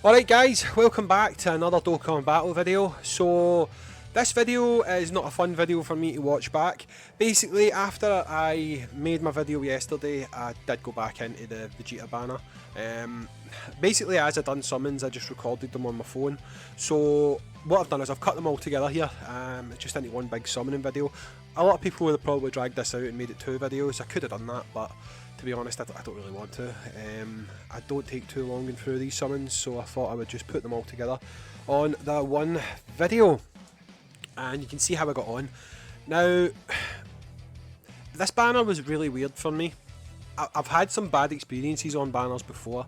Alright guys, welcome back to another Dokkan Battle video. So this video is not a fun video for me to watch back. Basically, after I made my video yesterday, I did go back into the Vegeta banner. Basically, as I done summons, I just recorded them on my phone. So what I've done is I've cut them all together here, just into one big summoning video. A lot of people would have probably dragged this out and made it 2 videos. I could have done that, but to be honest, I don't really want to. I don't take too long going through these summons, so I thought I would just put them all together on the one video. And you can see how I got on. Now, this banner was really weird for me. I've had some bad experiences on banners before.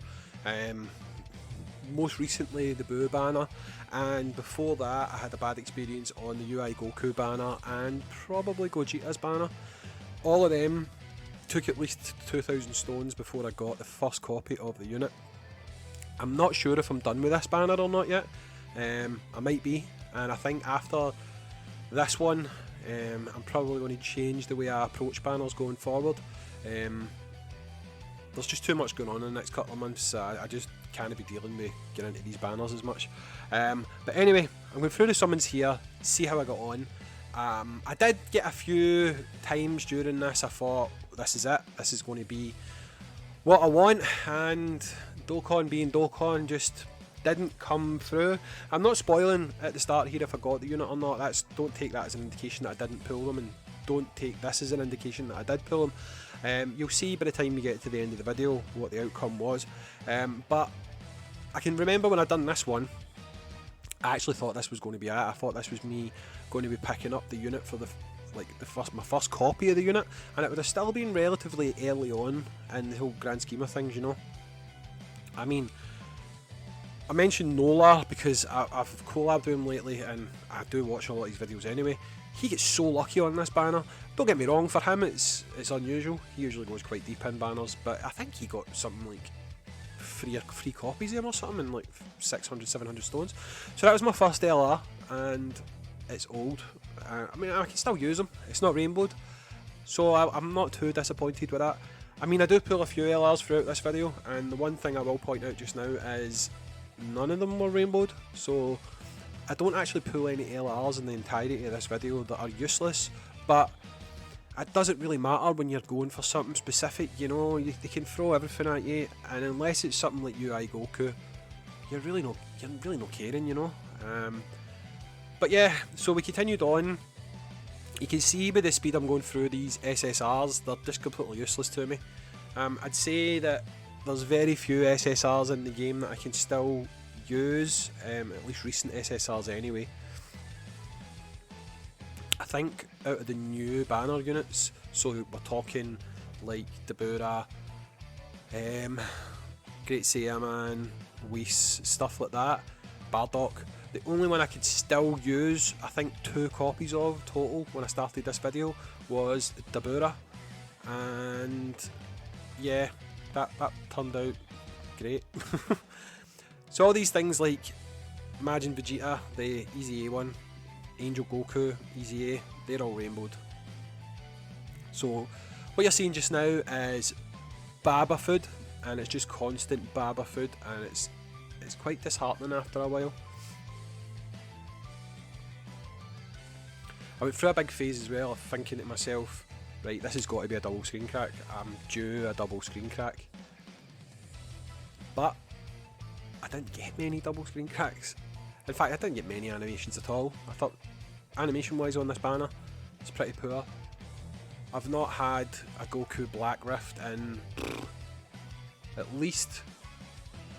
Most recently the Boo banner, and before that I had a bad experience on the UI Goku banner and probably Gogeta's banner. All of them took at least 2,000 stones before I got the first copy of the unit. I'm not sure if I'm done with this banner or not yet. I might be, and I think after this one I'm probably going to change the way I approach banners going forward. There's just too much going on in the next couple of months. I just can't be dealing with getting into these banners as much. But anyway, I'm going through the summons here, see how I got on. I did get a few times during this, I thought, this is it, this is going to be what I want, and Dokkan being Dokkan just didn't come through. I'm not spoiling at the start here if I got the unit or not. Don't take that as an indication that I didn't pull them, and don't take this as an indication that I did pull them. You'll see by the time you get to the end of the video what the outcome was. But I can remember when I done this one, I actually thought this was going to be it. I thought this was me going to be picking up the unit for my first copy of the unit, and it would have still been relatively early on in the whole grand scheme of things, you know. I mean, I mentioned Nola because I've collabed with him lately, and I do watch a lot of his videos anyway. He gets so lucky on this banner. Don't get me wrong, for him it's unusual. He usually goes quite deep in banners, but I think he got something like free copies of him or something, and like 600, 700 stones. So that was my first LR, and it's old. I mean, I can still use them. It's not rainbowed, so I'm not too disappointed with that. I mean, I do pull a few LRs throughout this video, and the one thing I will point out just now is none of them were rainbowed, so I don't actually pull any LRs in the entirety of this video that are useless, but it doesn't really matter when you're going for something specific, you know. They can throw everything at you, and unless it's something like UI Goku, you're really not caring, you know. But yeah, so we continued on. You can see by the speed I'm going through these SSRs, they're just completely useless to me. I'd say that there's very few SSRs in the game that I can still use, at least recent SSRs anyway. I think out of the new banner units, so we're talking like Dabura, Great Saiyaman, Whis, stuff like that, Bardock, the only one I could still use, I think 2 copies of total when I started this video, was Dabura, and yeah, that turned out great. So all these things like Majin Vegeta, the Easy A one, Angel Goku, Easy A, they're all rainbowed. So what you're seeing just now is Baba food, and it's just constant Baba food, and it's quite disheartening after a while. I went through a big phase as well of thinking to myself, right, this has got to be a double screen crack. I'm due a double screen crack. But I didn't get many double screen cracks. In fact, I didn't get many animations at all. I thought animation wise on this banner, it's pretty poor. I've not had a Goku Black Rift in at least,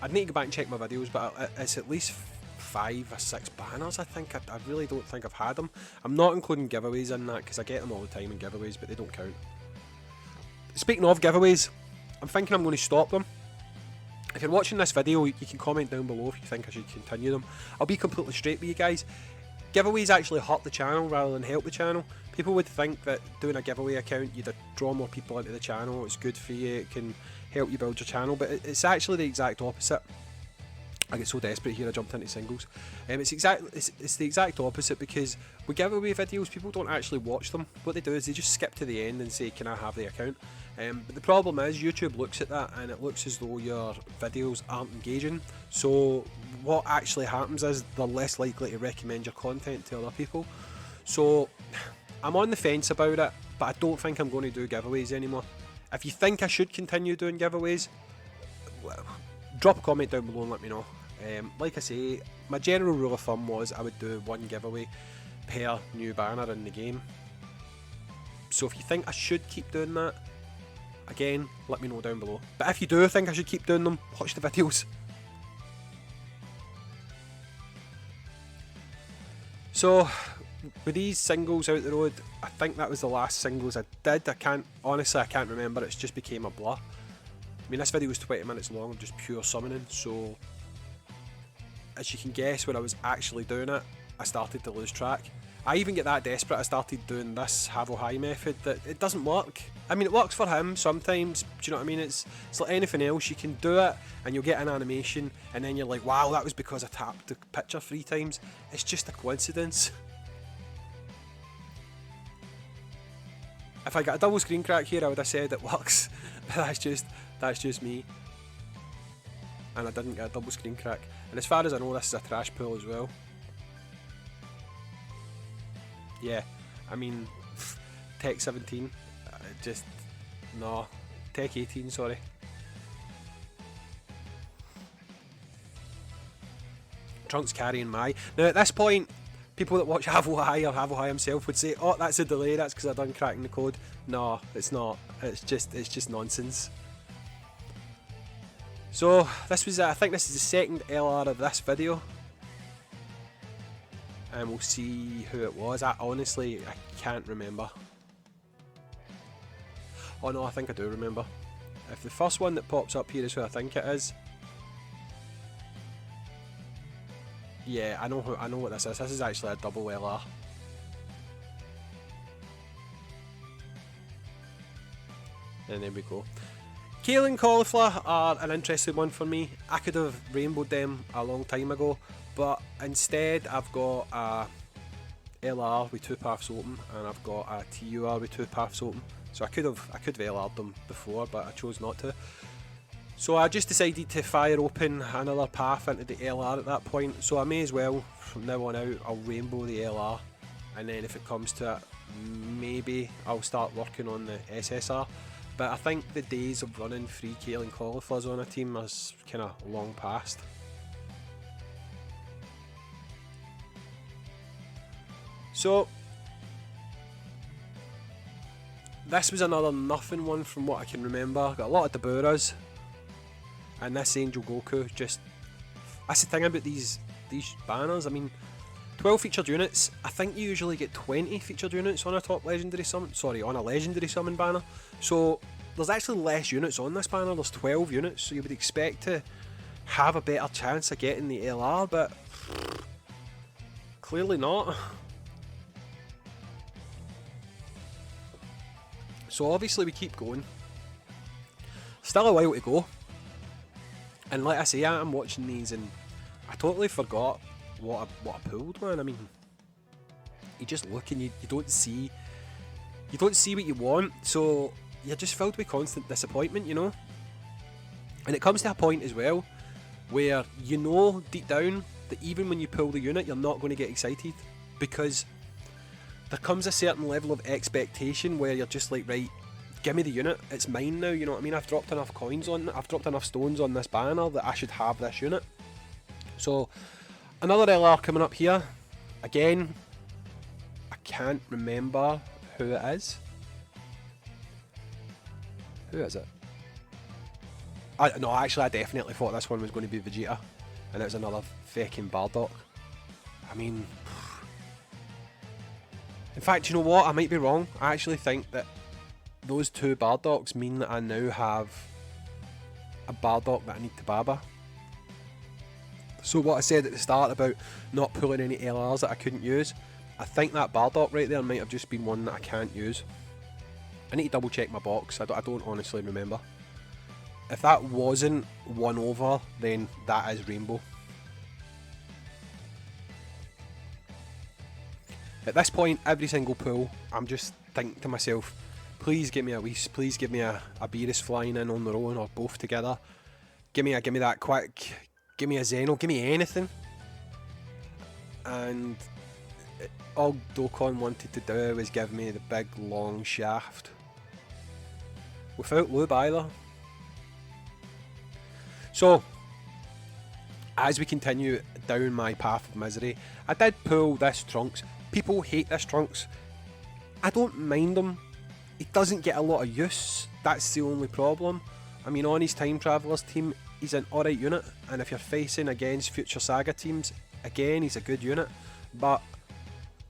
I'd need to go back and check my videos, but it's at least 5 or 6 banners I think. I really don't think I've had them. I'm not including giveaways in that because I get them all the time in giveaways, but they don't count. Speaking of giveaways, I'm thinking I'm going to stop them. If you're watching this video, you can comment down below if you think I should continue them. I'll be completely straight with you guys. Giveaways actually hurt the channel rather than help the channel. People would think that doing a giveaway account, you'd draw more people into the channel, it's good for you, it can help you build your channel, but it's actually the exact opposite. I get so desperate here I jumped into singles. It's the exact opposite, because with giveaway videos people don't actually watch them. What they do is they just skip to the end and say, can I have the account? But the problem is YouTube looks at that and it looks as though your videos aren't engaging. So what actually happens is they're less likely to recommend your content to other people. So I'm on the fence about it, but I don't think I'm going to do giveaways anymore. If you think I should continue doing giveaways, drop a comment down below and let me know. Like I say, my general rule of thumb was I would do one giveaway per new banner in the game. So if you think I should keep doing that, again, let me know down below. But if you do think I should keep doing them, watch the videos. So with these singles out the road, I think that was the last singles I did. Honestly I can't remember, it's just became a blur. I mean, this video was 20 minutes long of just pure summoning, so as you can guess, when I was actually doing it, I started to lose track. I even get that desperate I started doing this have or high method that it doesn't work. I mean, it works for him sometimes, do you know what I mean? It's like anything else, you can do it and you'll get an animation and then you're like, wow, that was because I tapped the picture 3 times. It's just a coincidence. If I got a double screen crack here, I would have said it works, but that's just me. And I didn't get a double screen crack. And as far as I know, this is a trash pool as well. Yeah, I mean, Tech 17, just, no, Tech 18, sorry. Trunks carrying my. Now at this point, people that watch Havohai or Havohai himself would say, oh, that's a delay, that's because I done cracking the code. No, it's not, it's just nonsense. So, this was, I think this is the second LR of this video. And we'll see who it was. Honestly, I can't remember. Oh no, I think I do remember. If the first one that pops up here is who I think it is. Yeah, I know what this is. This is actually a double LR. And there we go. Kale and cauliflower are an interesting one for me. I could have rainbowed them a long time ago, but instead I've got a LR with 2 paths open and I've got a TUR with 2 paths open. So I could have LR'd them before, but I chose not to. So I just decided to fire open another path into the LR at that point. So I may as well, from now on out, I'll rainbow the LR, and then if it comes to it, maybe I'll start working on the SSR. But I think the days of running 3 kale and cauliflowers on a team is kind of long past. So this was another nothing one from what I can remember. Got a lot of Daburas, and this Angel Goku. Just, that's the thing about these banners. I mean, 12 featured units. I think you usually get 20 featured units on a top legendary summon. Sorry, on a legendary summon banner. So there's actually less units on this banner. There's 12 units, so you would expect to have a better chance of getting the LR, but clearly not. So obviously we keep going. Still a while to go. And like I say, I'm watching these and I totally forgot what I pulled, man. I mean, you just look and you don't see what you want, so you're just filled with constant disappointment, you know. And it comes to a point as well where you know deep down that even when you pull the unit, you're not going to get excited, because there comes a certain level of expectation where you're just like, right, give me the unit, it's mine now, you know what I mean? I've dropped enough coins on it, I've dropped enough stones on this banner that I should have this unit. So another LR coming up here. Again, I can't remember who it is. Who is it? No, actually I definitely thought this one was going to be Vegeta, and it was another fucking Bardock. I mean, in fact, you know what? I might be wrong. I actually think that those 2 Bardocks mean that I now have a Bardock that I need to Baba. So what I said at the start about not pulling any LRs that I couldn't use, I think that Bardock right there might have just been one that I can't use. I need to double check my box. I don't honestly remember. If that wasn't 1 over, then that is Rainbow. At this point, every single pull, I'm just thinking to myself, please give me a Whis, please give me a Beerus flying in on their own or both together. Give me that quick give me a Zeno, give me anything. And all Dokkan wanted to do was give me the big long shaft. Without lube either. So, as we continue down my path of misery, I did pull this Trunks. People hate this Trunks. I don't mind him. He doesn't get a lot of use. That's the only problem. I mean, on his Time Travelers team, he's an alright unit. And if you're facing against Future Saga teams, again, he's a good unit. But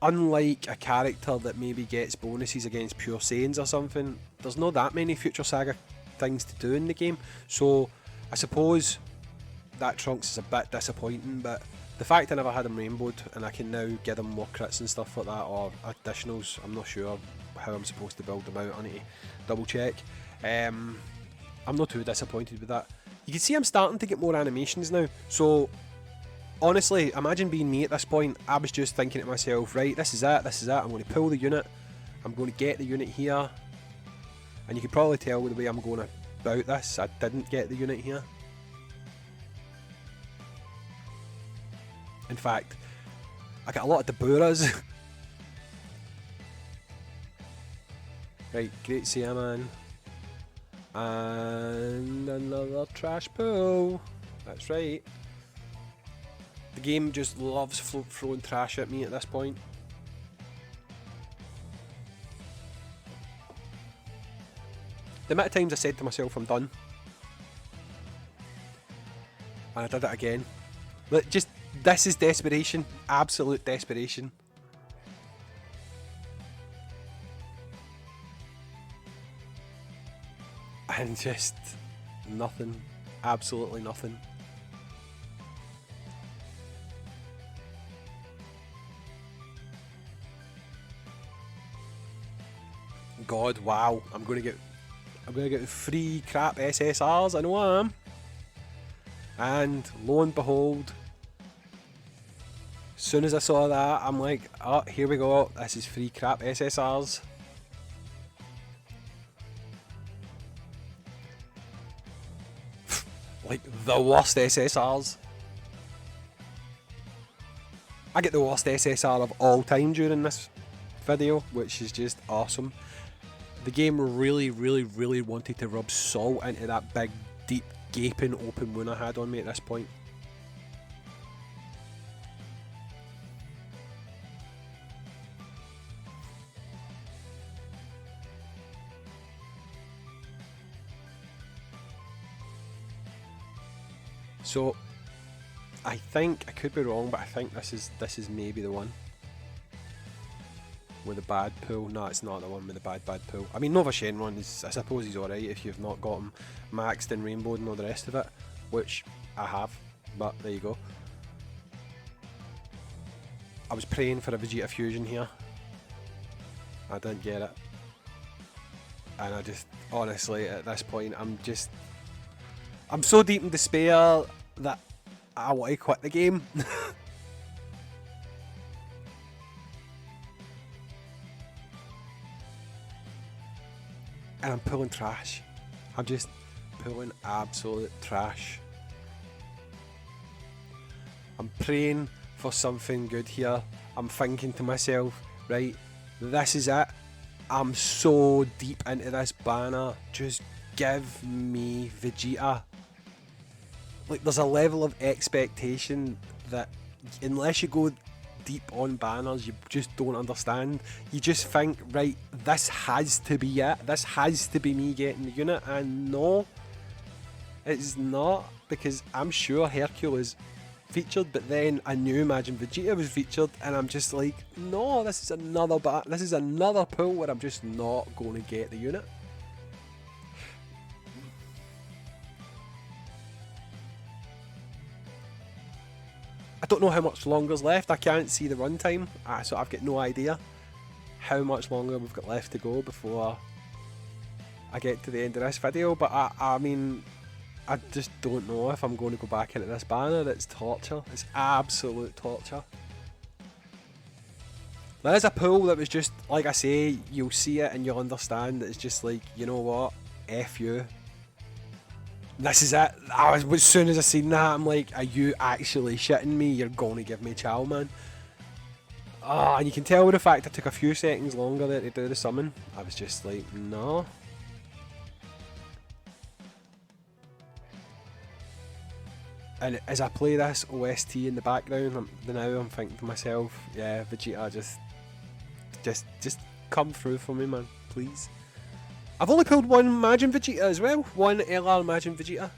unlike a character that maybe gets bonuses against Pure Saiyans or something, there's not that many Future Saga things to do in the game. So I suppose that Trunks is a bit disappointing, but the fact I never had him rainbowed and I can now give him more crits and stuff like that, or additionals, I'm not sure how I'm supposed to build them out. I need to double check. I'm not too disappointed with that. You can see I'm starting to get more animations now, so honestly, imagine being me at this point. I was just thinking to myself, right, this is it, I'm going to pull the unit, I'm going to get the unit here, and you can probably tell with the way I'm going about this, I didn't get the unit here. In fact, I got a lot of Daburas. Right, great Saiyaman. And another trash pull. That's right. The game just loves throwing trash at me at this point. The amount of times I said to myself, I'm done. And I did it again. But just, this is desperation. Absolute desperation. And just nothing. Absolutely nothing. God, wow. I'm gonna get free crap SSRs, I know I am. And lo and behold, as soon as I saw that, I'm like, oh, here we go, this is free crap SSRs. Like, the worst SSRs. I get the worst SSR of all time during this video, which is just awesome. The game really, really, really wanted to rub salt into that big, deep, gaping open wound I had on me at this point. So, I think, I could be wrong, but I think this is maybe the one with a bad pull. No, it's not the one with the bad pull. I mean, Nova Shenron is, I suppose he's alright if you've not got him maxed and rainbowed and all the rest of it, which I have, but there you go. I was praying for a Vegeta fusion here. I didn't get it. And I just, honestly, at this point, I'm so deep in despair that I want to quit the game. And I'm pulling trash. I'm just pulling absolute trash. I'm praying for something good here. I'm thinking to myself, right, this is it. I'm so deep into this banner. Just give me Vegeta. Like, there's a level of expectation that unless you go deep on banners, you just don't understand. You just think, right, this has to be it. This has to be me getting the unit. And no, it's not, because I'm sure Hercule is featured, but then I knew Imagine Vegeta was featured, and I'm just like, no, this is another pull where I'm just not going to get the unit. I don't know how much longer's left. I can't see the runtime, so I've got no idea how much longer we've got left to go before I get to the end of this video. But I mean, I just don't know if I'm going to go back into this banner. It's torture. It's absolute torture. There's a pull that was just, like I say, you'll see it and you'll understand that it's just like, you know what, F you. This is it. As soon as I seen that, I'm like, are you actually shitting me? You're going to give me chow, man. And you can tell with the fact I took a few seconds longer there to do the summon. I was just like, no. And as I play this OST in the background, I'm thinking to myself, yeah, Vegeta, just come through for me, man, please. I've only pulled one Majin Vegeta as well, one LR Majin Vegeta,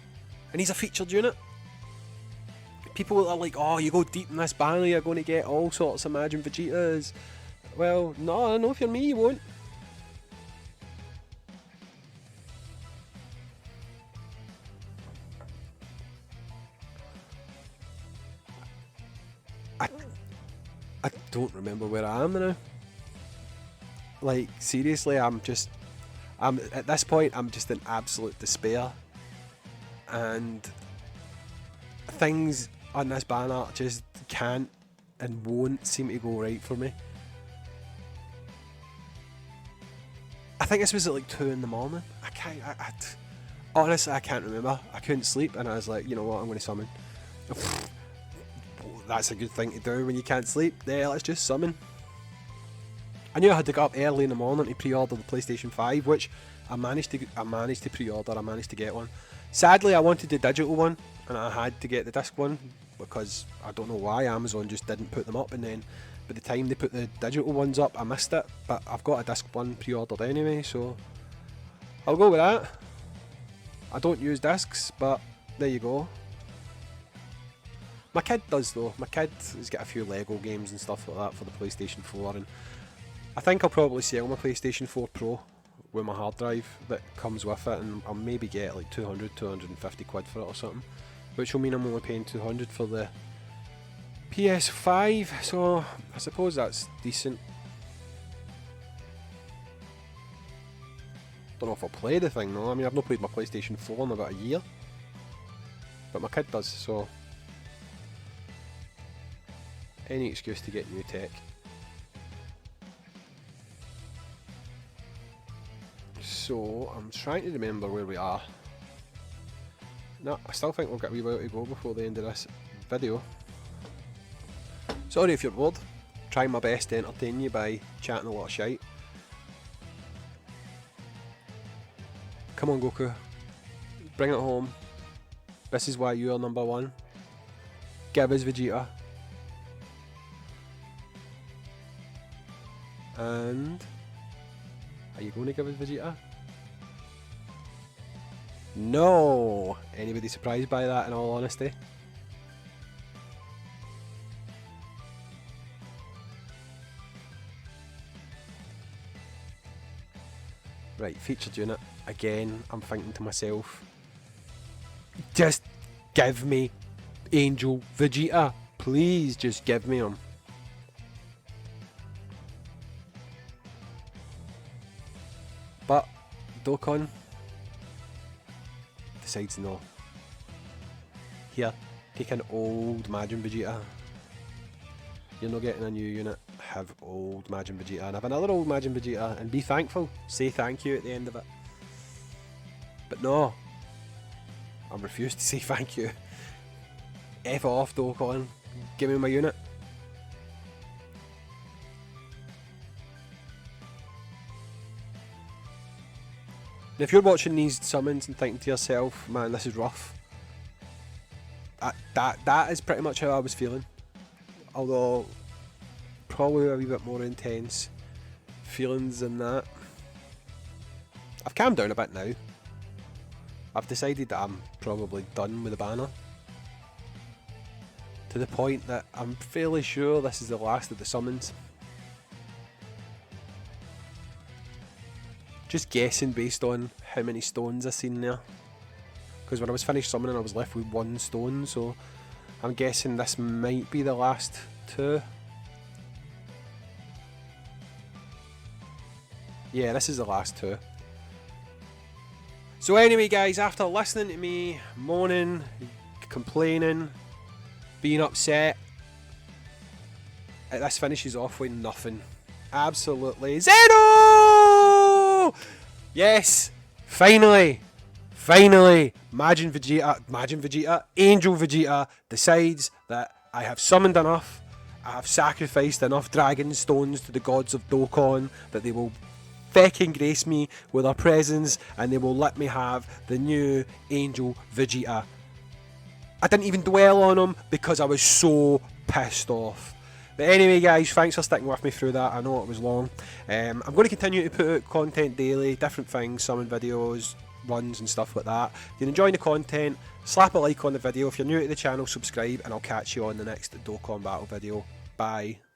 and he's a featured unit. People are like, oh, you go deep in this banner, you're going to get all sorts of Majin Vegetas. Well, no, I know if you're me, you won't. I don't remember where I am now. Like, seriously, I'm at this point, I'm just in absolute despair. And things on this banner just can't and won't seem to go right for me. I think this was at like 2 in the morning. Honestly, I can't remember. I couldn't sleep and I was like, you know what, I'm going to summon. That's a good thing to do when you can't sleep. Yeah, let's just summon. I knew I had to get up early in the morning to pre-order the PlayStation 5, which I managed to pre-order. I managed to get one. Sadly, I wanted the digital one, and I had to get the disc one because I don't know why Amazon just didn't put them up. And then by the time they put the digital ones up, I missed it. But I've got a disc one pre-ordered anyway, so I'll go with that. I don't use discs, but there you go. My kid does though. My kid has got a few Lego games and stuff like that for the PlayStation 4, and I think I'll probably sell my PlayStation 4 Pro with my hard drive that comes with it, and I'll maybe get like 250 quid for it or something, which will mean I'm only paying 200 for the PS5, so I suppose that's decent. Don't know if I'll play the thing though. I mean, I've not played my PlayStation 4 in about a year, but my kid does, so any excuse to get new tech. So I'm trying to remember where we are. No, I still think we've got a wee while to go before the end of this video. Sorry if you're bored. Trying my best to entertain you by chatting a lot of shite. Come on, Goku. Bring it home. This is why you are number one. Give us Vegeta. And are you going to give us Vegeta? No! Anybody surprised by that, in all honesty? Right, featured unit. Again, I'm thinking to myself, just give me Angel Vegeta. Please just give me him. But Dokkan decides no. Here, take an old Majin Vegeta. You're not getting a new unit. Have old Majin Vegeta and have another old Majin Vegeta and be thankful. Say thank you at the end of it. But no, I refuse to say thank you. F off, Dokkan. Give me my unit. If you're watching these summons and thinking to yourself, man, this is rough, that is pretty much how I was feeling. Although, probably a wee bit more intense feelings than that. I've calmed down a bit now. I've decided that I'm probably done with the banner. To the point that I'm fairly sure this is the last of the summons. Just guessing based on how many stones I've seen there. Because when I was finished summoning I was left with 1 stone, so I'm guessing this might be the last 2. Yeah, this is the last 2. So anyway guys, after listening to me moaning, complaining, being upset, this finishes off with nothing. Absolutely zero! Yes! Finally! finally, Majin Vegeta, Angel Vegeta decides that I have summoned enough, I have sacrificed enough dragon stones to the gods of Dokkan that they will fecking grace me with their presence and they will let me have the new Angel Vegeta. I didn't even dwell on him because I was so pissed off. But anyway guys, thanks for sticking with me through that. I know it was long. I'm going to continue to put out content daily, different things, summon videos, runs and stuff like that. If you're enjoying the content, slap a like on the video. If you're new to the channel, subscribe, and I'll catch you on the next Dokkan Battle video. Bye.